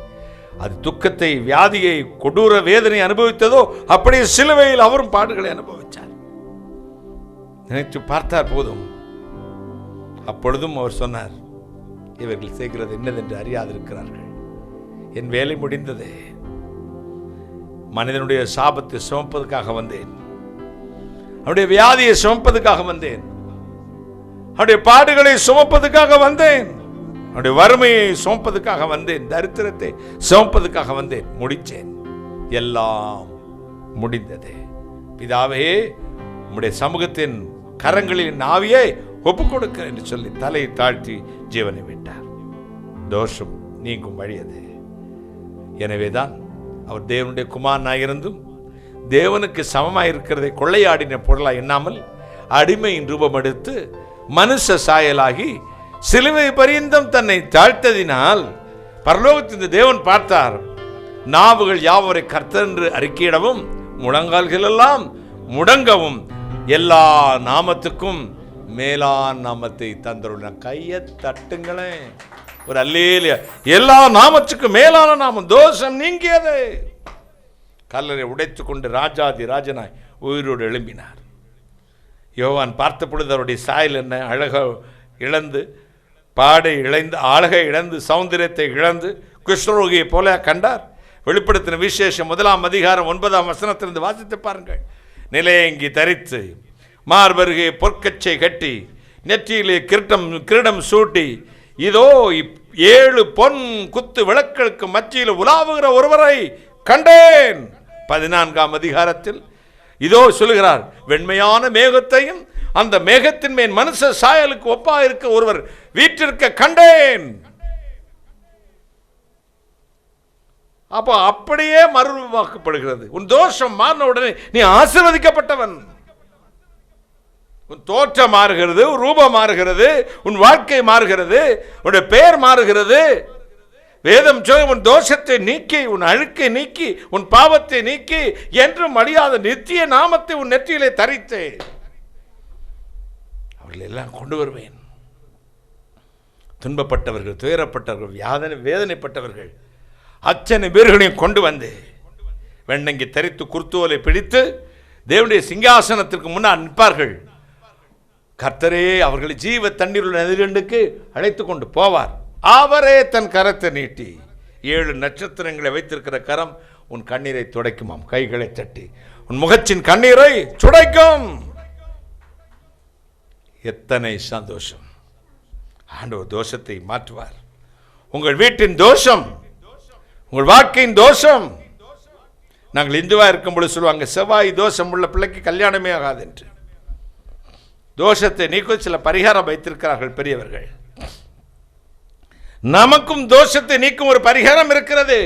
அது துக்கத்தை, வியாதியை, கொடூர வேதனை அனுபவித்ததோ அப்படியே சிலுவையில் அவரும் பாடுகளை அனுபவித்தார். நினைத்து பார்த்தார் போதும். அப்பொழுதும் அவர் சொன்னார், இவர்கள் செய்கிறது என்னதென்று அறியாதிருக்கிறார்கள். என் வேலை முடிந்தது. மனிதனுடைய சாபத்தை சுமப்பதற்காக வந்தேன், அவருடைய வியாதியை சுமப்பதற்காக வந்தேன், அவருடைய பாடுகளை சுமப்பதற்காக வந்தேன், அவருடைய வறுமையை சுமப்பதற்காக வந்தேன், தரித்திரத்தை சுமப்பதற்காக வந்தேன். முடிச்சேன், எல்லாம் முடிந்தது. பிதாவே, உம்முடைய சமூகத்தின் கரங்களின் ஆவியை ஒப்புக் கொடுக்க என்று சொல்லி தலையை தாழ்த்தி ஜீவனை விட்டார். தோஷம் நீங்கும் வழி அது. எனவேதான் அவர் தேவனுடைய குமாரனாக இருந்தும் தேவனுக்கு சமமாக இருக்கிறதை கொள்ளையாடின பொருளாக எண்ணாமல் அடிமையின் ரூபம் எடுத்து மனுஷ சாயலாகி சிலுவை பரியந்தம் தன்னை தாழ்த்ததினால் பரலோகத்தின் தேவன் பார்த்தார், நாவுகள் யாவரை கர்த்தர் என்று அறிக்கையிடவும் முழங்கால்கள் எல்லாம் முடங்கவும் எல்லா நாமத்துக்கும் மேலான நாமத்தை தந்தருள்ள. கையை தட்டுங்களேன், ஒரு அல்லேலூயா. எல்லா நாமத்துக்கும் மேலான நாமம், தோஷம் நீங்கியது. கல்லறை உடைத்து கொண்டு ராஜாதி ராஜனாய் உயிரோடு எழும்பினார். யோவான் பார்த்த பொழுது அவருடைய சாயல் என்ன, அழக இழந்து, பாடை இழந்து, அழகை இழந்து, சௌந்தரியத்தை இழந்து குஷ்டரோகியை போல கண்டார். வெளிப்படுத்தின விசேஷம் 1 அதிகாரம் 9 வசனத்திலிருந்து வாசித்து பாருங்கள். நிலையங்கி தரித்து மார்பருகே பொற்கச்சை கட்டி நெற்றியிலே கிரீடம் சூட்டி இதோ 7 பொன் குத்து விளக்குகளுக்கு மத்தியில் உலாவுகிற ஒருவரை கண்டேன். 14 அதிகாரத்தில் இதோ சொல்லுகிறார், வெண்மையான மேகத்தையும் அந்த மேகத்தின் மேல் மனுஷ சாயலுக்கு ஒப்பா இருக்க ஒருவர் வீற்றிருக்க கண்டேன். அப்போ அப்படியே மறுவாக்கப்படுகிறது. உன் தோஷம் மாறின உடனே நீ ஆசீர்வதிக்கப்பட்டவன். உன் தோற்றம் மாறுகிறது, உன் ரூபம் மாறுகிறது, உன் வாழ்க்கை மாறுகிறது, உன்னுடைய பெயர் மாறுகிறது. வேதம் சொல்லும், உன் தோஷத்தை நீக்கி, உன் அழுக்கை நீக்கி, உன் பாவத்தை நீக்கி, என்றும் அழியாத நித்திய நாமத்தை உன் நெற்றியிலே தரித்து அவர்கள் எல்லாம் கொண்டு வருவேன். துன்பப்பட்டவர்கள், துயரப்பட்டவர்கள், வேதனைப்பட்டவர்கள் அத்தனை பேர்களையும் கொண்டு வந்து வெண்ணங்கி தரித்து குர்த்தோலை பிடித்து தேவனுடைய சிங்காசனத்திற்கு முன்னால் நிற்பார்கள். கர்த்தரே அவர்களை ஜீவ தண்ணீருள்ள நதிகளுக்கு அழைத்து கொண்டு போவார். அவரே தன் கரத்தை நீட்டி 7 நட்சத்திரங்களை வைத்திருக்கிற கரம் உன் கண்ணீரை துடைக்குமாம். கைகளை தட்டி உன் முகத்தின் கண்ணீரை துடைக்கும். எத்தனை சந்தோஷம்! ஆண்டவர் தோஷத்தை மாற்றுவார். உங்கள் வீட்டின் தோஷம், உங்கள் வாழ்க்கையின் தோஷம். நாங்கள் இந்துவா இருக்கும் பொழுது சொல்லுவாங்க, செவ்வாய் தோஷம் உள்ள பிள்ளைக்கு கல்யாணமே ஆகாது என்று. தோஷத்தை நீக்க சில பரிகாரம் வைத்திருக்கிறார்கள் பெரியவர்கள். நமக்கும் தோஷத்தை நீக்கும் ஒரு பரிகாரம் இருக்கிறது.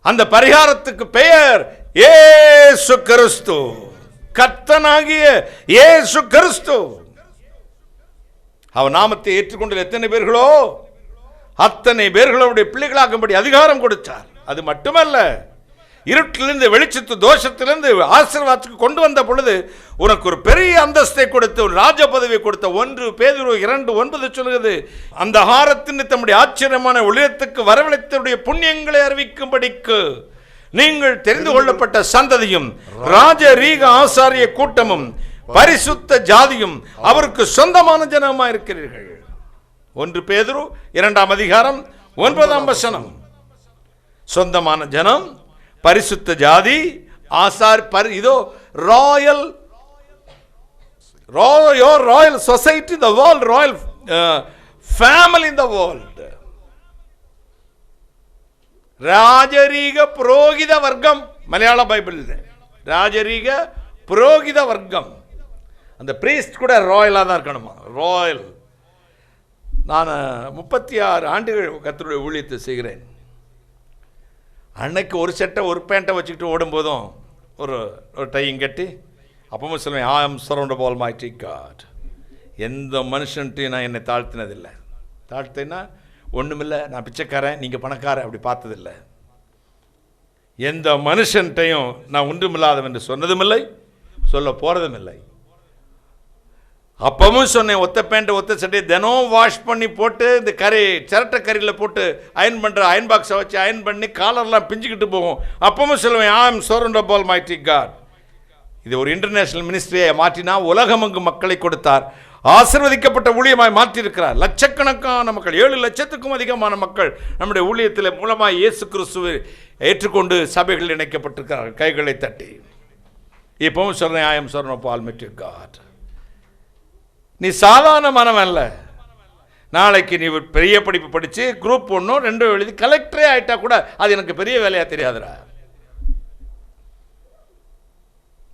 அந்த பரிகாரத்துக்கு பெயர் இயேசு கிறிஸ்து, கர்த்தனாகிய இயேசு கிறிஸ்து. அவர் நாமத்தை ஏற்றுக்கொண்டு எத்தனை பேர்களோ அத்தனை பேர்களுடைய பிள்ளைகளாகும்படி அதிகாரம் கொடுத்தார். அது மட்டுமல்ல, இருட்டிலிருந்து வெளிச்சத்து, தோஷத்திலிருந்து ஆசீர்வாதத்துக்கு கொண்டு வந்த பொழுது உனக்கு ஒரு பெரிய அந்தஸ்தை கொடுத்து, ஒரு ராஜ பதவியை கொடுத்த. 1 பேதுரு 2:9 சொல்கிறது, அந்த ஆகாரத்தின் தம்முடைய ஆச்சரியமான ஒளியத்துக்கு வரவழைத்தவருடைய புண்ணியங்களை அறிவிக்கும்படிக்கு நீங்கள் தெரிந்து கொள்ளப்பட்ட சந்ததியும் ராஜரீக ஆசாரிய கூட்டமும் பரிசுத்த ஜாதியும் அவருக்கு சொந்தமான ஜனமா இருக்கிறீர்கள். 1 பேதுரு 2 அதிகாரம் 9 வசனம். சொந்தமான ஜனம், பரிசுத்த ஜாதி, ஆசார், இதோ Royal society, the world, Royal family in the world. ராஜரீக புரோகித வர்க்கம். மலையாள பைபிள் ராஜரீக புரோகித வர்க்கம். அந்த பிரீஸ்ட் கூட ராயலாக தான் இருக்கணுமா, ராயல். நான் 36 ஆண்டுகள் கர்த்தருடைய ஊழியத்தை செய்கிறேன். அன்னைக்கு ஒரு சட்டை ஒரு பேண்ட்டை வச்சுக்கிட்டு ஓடும்போதும் ஒரு டையும் கட்டி அப்பவும் சொல்லுவேன், ஐ ஆம் சரவுண்டட் பை ஆல்மைட்டி காட். எந்த மனுஷன்ட்டையும் நான் என்னை தாழ்த்தினதில்லை. தாழ்த்தினா ஒன்றுமில்லை, நான் பிச்சைக்காரன், நீங்கள் பணக்காரன், அப்படி பார்த்ததில்லை. எந்த மனுஷன்ட்டையும் நான் ஒன்றுமில்லாதவன் என்று சொன்னதும் இல்லை, சொல்ல போகிறதும் இல்லை. அப்பவும் சொன்னேன், ஒத்த பேண்ட் ஒத்த சட்டையை தினம் வாஷ் பண்ணி போட்டு இந்த சிரட்டை கறியில் போட்டு அயன் பண்ணுற அயன் பாக்ஸை வச்சு அயன் பண்ணி காலர்லாம் பிஞ்சுக்கிட்டு போகும். அப்பவும் சொல்லுவேன், ஐ ஆம் சரவுண்டட் பை ஆல்மைட்டி காட். இது ஒரு இன்டர்நேஷனல் மினிஸ்ட்ரியை மாற்றினா உலகமெங்கு மக்களை கொடுத்தார். ஆசீர்வதிக்கப்பட்ட ஊழியமாய் மாற்றியிருக்கிறார். லட்சக்கணக்கான மக்கள், 7 லட்சத்துக்கும் அதிகமான மக்கள் நம்முடைய ஊழியத்தில் மூலமாக இயேசு கிறிஸ்துவை ஏற்றுக்கொண்டு சபைகள் இணைக்கப்பட்டிருக்கிறார்கள். கைகளை தட்டி இப்பவும் சொல்றேன், ஐ ஆம் சரவுண்டட் பை ஆல்மைட்டி காட். நீ சாதாரணமானவன் அல்ல. நாளைக்கு நீ பெரிய படிப்பு படித்து குரூப் 1 2 எழுதி கலெக்டரே ஆகிட்டா கூட அது எனக்கு பெரிய வேலையாக தெரியாதுடா.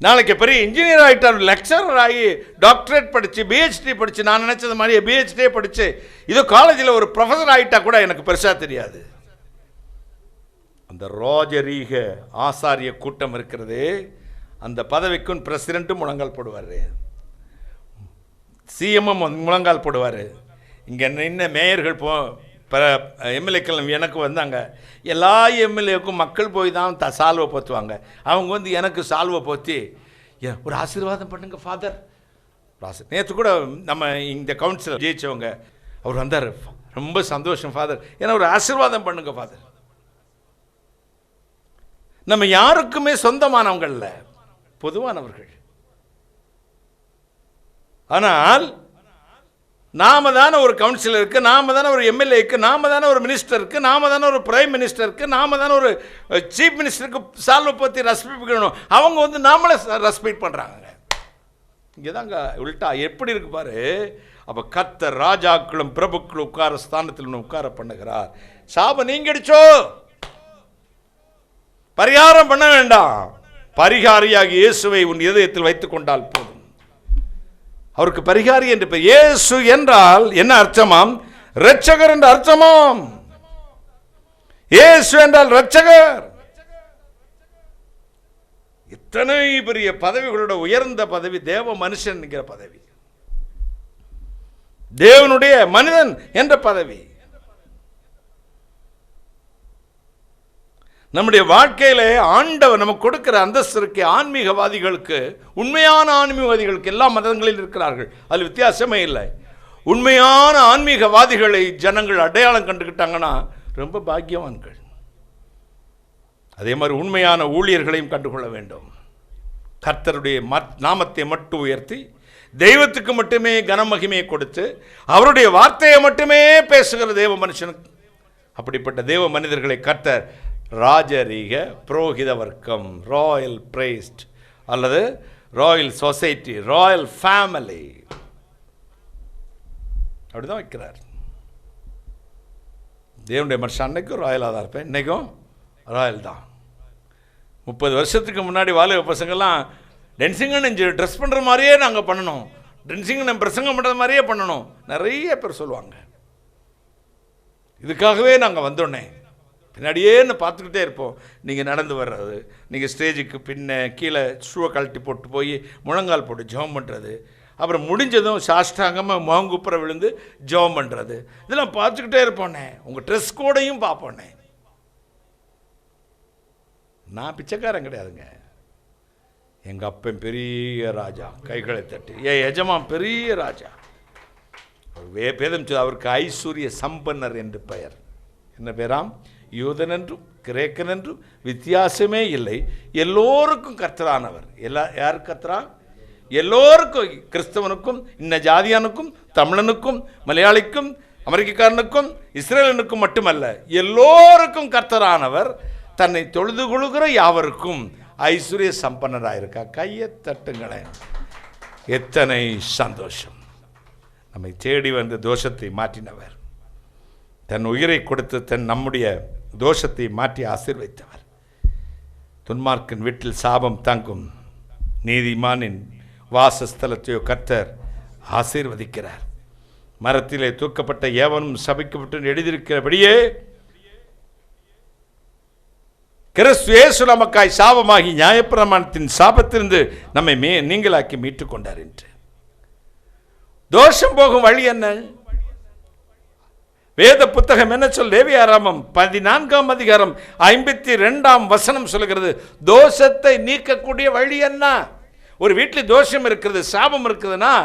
நாளைக்கு பெரிய இன்ஜினியர் ஆகிட்டார், லெக்சரர் ஆகி டாக்டரேட் படித்து பிஹெச்டி படித்து, நான் நினச்சது மாதிரி பிஹெச்டியே படித்து இதோ காலேஜில் ஒரு ப்ரொஃபஸர் ஆகிட்டா கூட எனக்கு பெருசாக தெரியாது. அந்த ராஜரீக ஆசாரிய கூட்டம் இருக்கிறது, அந்த பதவிக்கும் பிரசிடென்ட்டும் முழங்கால் போடுவார், சிஎம்எம் முழங்கால் போடுவார். இங்கே நின்ன மேயர்கள் எம்எல்ஏக்கள் எனக்கு வந்தாங்க, எல்லா எம்எல்ஏக்கும் மக்கள் போய் தான் சால்வை போற்றுவாங்க. அவங்க வந்து எனக்கு சால்வை போற்றி ஒரு ஆசீர்வாதம் பண்ணுங்க ஃபாதர். நேற்று கூட நம்ம இந்த கவுன்சிலர் ஜெயிச்சவங்க அவர் வந்தார், ரொம்ப சந்தோஷம் ஃபாதர், ஏன்னா ஒரு ஆசீர்வாதம் பண்ணுங்க ஃபாதர். நம்ம யாருக்குமே சொந்தமானவங்க இல்லை, பொதுவானவர்கள். ஆனால் நாம தானே ஒரு கவுன்சிலருக்கு, நாம தானே ஒரு எம்எல்ஏக்கு, நாம தானே ஒரு மினிஸ்டருக்கு, நாம தானே ஒரு பிரைம் மினிஸ்டருக்கு, நாம தானே ஒரு சீஃப் மினிஸ்டருக்கு சால்வை பற்றி ரெஸ்பெக்ட் பண்ணணும். அவங்க வந்து நாமளே ரெஸ்பெக்ட் பண்ணுறாங்க. இங்கே தாங்க உள்டா எப்படி இருக்கு பாரு. அப்போ கர்த்தர் ராஜாக்களும் பிரபுக்களும் உட்கார ஸ்தானத்தில் உட்கார பண்ணுகிறார். சாபம் நீங்கிடுச்சோ, பரிகாரம் பண்ண வேண்டாம். பரிகாரியாகி இயேசுவை உன் இதயத்தில் வைத்துக் கொண்டால் போதும். அவருக்கு பரிகாரி என்று பெயர். இயேசு என்றால் என்ன அர்த்தமாம்? இரட்சகர் என்ற அர்த்தமாம். இயேசு என்றால் இரட்சகர். இத்தனை பெரிய பதவிகளோட உயர்ந்த பதவி தேவ மனுஷன் என்கிற பதவி, தேவனுடைய மனிதன் என்ற பதவி. நம்முடைய வாழ்க்கையிலே ஆண்டவர் நமக்கு கொடுக்கிற அந்தஸ்திற்கு ஆன்மீகவாதிகளுக்கு, உண்மையான ஆன்மீகவாதிகளுக்கு, எல்லா மதங்களில் இருக்கிறார்கள், அதில் வித்தியாசமே இல்லை. உண்மையான ஆன்மீகவாதிகளை ஜனங்கள் அடையாளம் கண்டுக்கிட்டாங்கன்னா ரொம்ப பாக்கியவான்கள். அதே மாதிரி உண்மையான ஊழியர்களையும் கண்டுகொள்ள வேண்டும். கர்த்தருடைய நாமத்தை மட்டும் உயர்த்தி தெய்வத்துக்கு மட்டுமே கனமகிமையை கொடுத்து அவருடைய வார்த்தையை மட்டுமே பேசுகிற தேவ மனுஷனுக்கு, அப்படிப்பட்ட தேவ மனிதர்களை கர்த்தர் ராஜரீக புரோகித வர்க்கம், ராயல் பிரைஸ்ட் அல்லது ராயல் சொசைட்டி, ராயல் ஃபேமிலி அப்படிதான் வைக்கிறார். தேவனுடைய மனுஷன் அன்னைக்கும் ராயலாக தான் இருப்பேன், இன்னைக்கும் ராயல் தான். 30 வருஷத்துக்கு முன்னாடி வாலிப பசங்கள்லாம் டென்சிங்கன் ட்ரெஸ் பண்ணுற மாதிரியே நாங்கள் பண்ணணும், டென்சிங்கன் பிரசங்கம் பண்ணுற மாதிரியே பண்ணணும், நிறைய பேர் சொல்லுவாங்க. இதுக்காகவே நாங்கள் வந்தோடனே பின்னாடியே பார்த்துக்கிட்டே இருப்போம். நீங்கள் நடந்து வர்றது, நீங்கள் ஸ்டேஜுக்கு பின்ன கீழே ஷூவை கழட்டி போட்டு போய் முழங்கால் போட்டு ஜெபம் பண்ணுறது, அப்புறம் முடிஞ்சதும் சாஷ்டாங்கமாக முகங்குப்புற விழுந்து ஜெபம் பண்ணுறது, இதெல்லாம் பார்த்துக்கிட்டே இருப்போண்ணே. உங்கள் ட்ரெஸ் கோடையும் பார்ப்போண்ணே. நான் பிச்சைக்காரன் கிடையாதுங்க. எங்கள் அப்பன் பெரிய ராஜா, கைகளை தட்டி ஏன் எஜமான் பெரிய ராஜா. பேதம் அவருக்கு ஐஸ்வர்ய சம்பன்னர் என்று பெயர். என்ன பேராம்? யூதன் என்றும் கிரேக்கன் என்றும் வித்தியாசமே இல்லை, எல்லோருக்கும் கர்த்தரானவர். யார் கர்த்தரா? எல்லோருக்கும், கிறிஸ்தவனுக்கும், இன்ன ஜாதியானுக்கும், தமிழனுக்கும், மலையாளிக்கும், அமெரிக்காரனுக்கும், இஸ்ரேலனுக்கும் மட்டுமல்ல, எல்லோருக்கும் கர்த்தரானவர். தன்னை தொழுது கொள்கிற யாவருக்கும் ஐஸ்வர்ய சம்பன்னராயிருக்கா. கையை தட்டுங்களேன். எத்தனை சந்தோஷம். நம்மை தேடி வந்து தோஷத்தை மாற்றினவர், தன் உயிரை கொடுத்து நம்முடைய தோஷத்தை மாற்றி ஆசீர்வதித்தவர். துன்மார்க்கன் வீட்டில் சாபம் தங்கும், நீதிமானின் வாசஸ்தலத்தையோ கர்த்தர் ஆசீர்வதிக்கிறார். மரத்திலே தூக்கப்பட்ட ஏவனும் சபிக்கப்பட்டு எழுதியிருக்கிறபடியே கிறிஸ்து இயேசு நமக்காய் சாபமாகி நியாயப்பிரமாணத்தின் சாபத்திலிருந்து நம்மை நீங்களாக்கி மீட்டுக் கொண்டார் என்று. தோஷம் போகும் வழி என்ன? வேத புத்தகம் என்ன சொல்? லேவியாராமம் 14ஆம் அதிகாரம் 52ஆம் வசனம் சொல்லுகிறது, தோஷத்தை நீக்கக்கூடிய வழி என்ன? ஒரு வீட்டில் தோஷம் இருக்கிறது, சாபம் இருக்குதுன்னா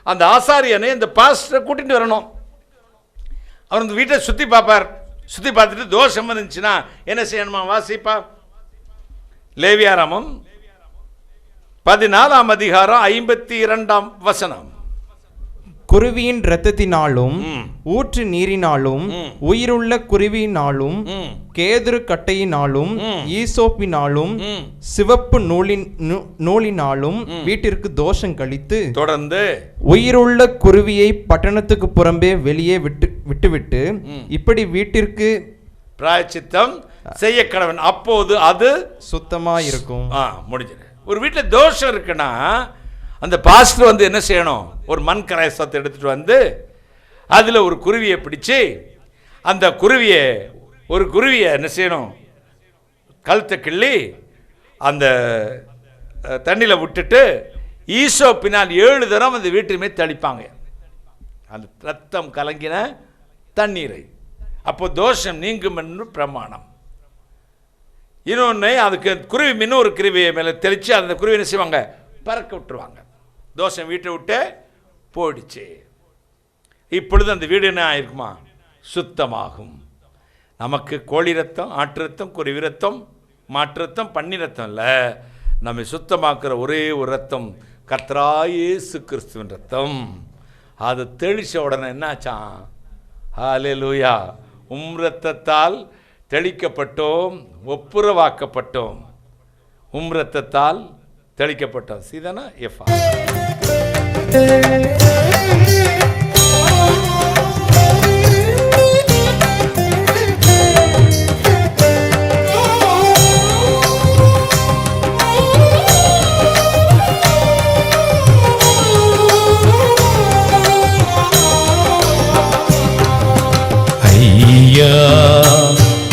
அந்த ஆசாரியனை இந்த பாஸ்டரை கூட்டிட்டு வரணும். அவர் அந்த வீட்டை சுற்றி பார்ப்பார். சுற்றி பார்த்துட்டு தோஷம் இருந்துச்சுன்னா என்ன செய்யணுமா? வாசிப்பா. லேவியாராமம் 14ஆம் அதிகாரம் 52ஆம் வசனம். குருவியின் இரத்தத்தினாலும் ஊற்று நீரினாலும் உயிருள்ள குருவியினாலும் கேதுரு கட்டையினாலும் ஈசோப்பினாலும் சிவப்பு நூலினாலும் வீட்டிற்கு தோஷம் கழித்து தொடர்ந்து உயிருள்ள குருவியை பட்டணத்துக்கு புறம்பே வெளியே விட்டுவிட்டு இப்படி வீட்டிற்கு பிராயச்சித்தம் செய்ய கடவன், அப்போது அது சுத்தமா இருக்கும். முடிஞ்சது. ஒரு வீட்டில் தோஷம் இருக்குன்னா அந்த பாஸ்டர் வந்து என்ன செய்யணும், ஒரு மண் கரைசத்தை எடுத்துட்டு வந்து அதில் ஒரு குருவியை பிடிச்சு அந்த குருவியை என்ன செய்யணும், கழுத்தை கிள்ளி அந்த தண்ணியில் விட்டுட்டு ஈசோப்பினால் 7 தரம் அந்த வீட்டுமே தெளிப்பாங்க, அந்த ரத்தம் கலங்கின தண்ணீரை. அப்போ தோஷம் நீங்கும் என்று பிரமாணம். இன்னொன்று, அதுக்கு குருவி இன்னொரு குருவியை மேலே தெளித்து அந்த குருவி என்ன செய்வாங்க, பறக்க விட்டுருவாங்க. தோஷம் வீட்டை விட்டு போயிடுச்சு. இப்பொழுது அந்த வீடு என்ன ஆயிருக்குமா, சுத்தமாகும். நமக்கு கோழி ரத்தம், ஆட்டு ரத்தம், குருவி ரத்தம், மாட்டு ரத்தம், பன்னி ரத்தம் இல்லை, நம்மை சுத்தமாக்குற ஒரே ஒரு ரத்தம் கர்த்தராகிய இயேசு கிறிஸ்துவின் ரத்தம். அது தெளிச்ச உடனே என்னாச்சான், ஹல்லேலூயா, ரத்தத்தால் தெளிக்கப்பட்டோம், ஒப்புரவாக்கப்பட்டோம். ரத்தத்தால் தெளிக்கப்பட்டோம். சீதானா எஃபா.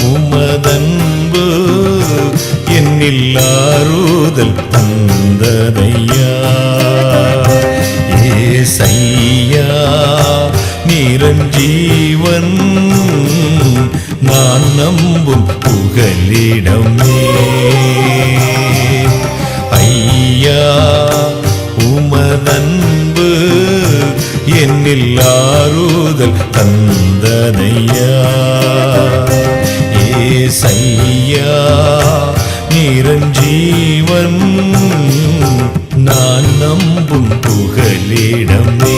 உமதன்பு என்னில் ஆறுதல் தந்ததையா, ஏசையா நிரஞ்சீவன் நான் நம்பும் புகலிடமே. ஐயா உமதன்பு என்னில் ஆறுதல் தந்ததையா, ஏசையா நிரஞ்சீவன் நான் நம்பும் புகலிடமே.